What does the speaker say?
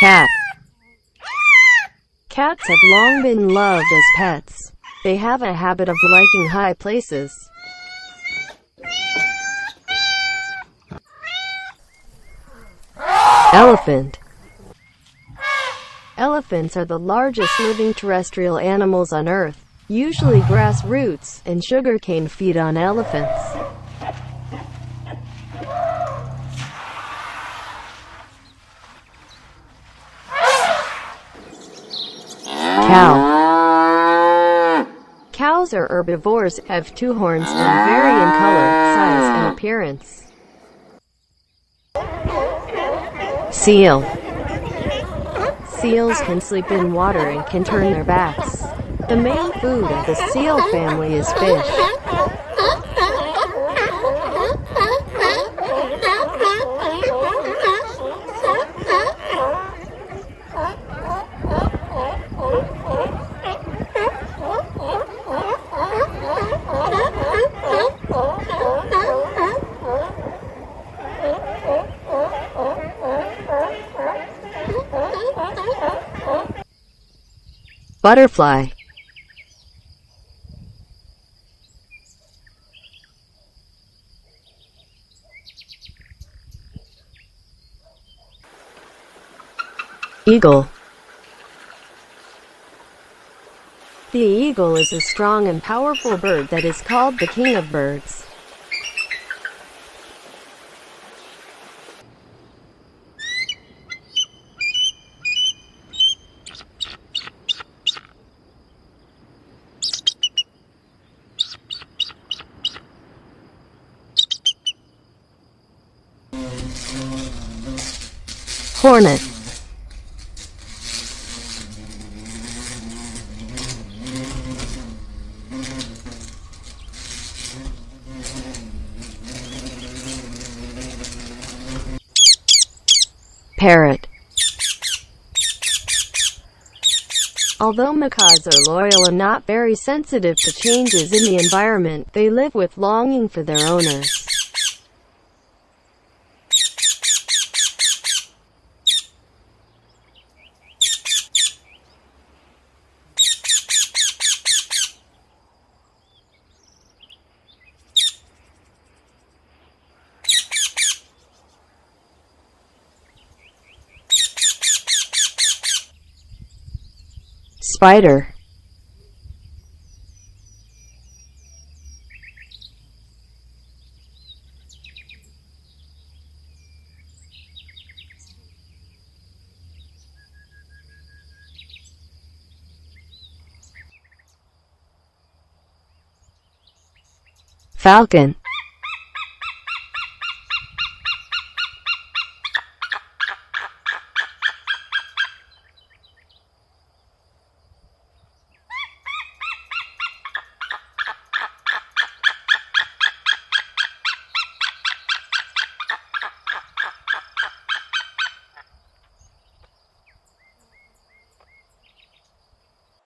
Cat. Cats have long been loved as pets. They have a habit of liking high places. Elephant. Elephants are the largest living terrestrial animals on Earth. Usually grass roots and sugarcane feed on elephants. Cow. Cows are herbivores, have two horns, and vary in color, size, and appearance. Seal. Seals can sleep in water and can turn their backs. The main food of the seal family is fish. Butterfly. Eagle. The eagle is a strong and powerful bird that is called the king of birds. Hornet. Parrot. Although macaws are loyal and not very sensitive to changes in the environment, they live with longing for their owners. Spider. Falcon.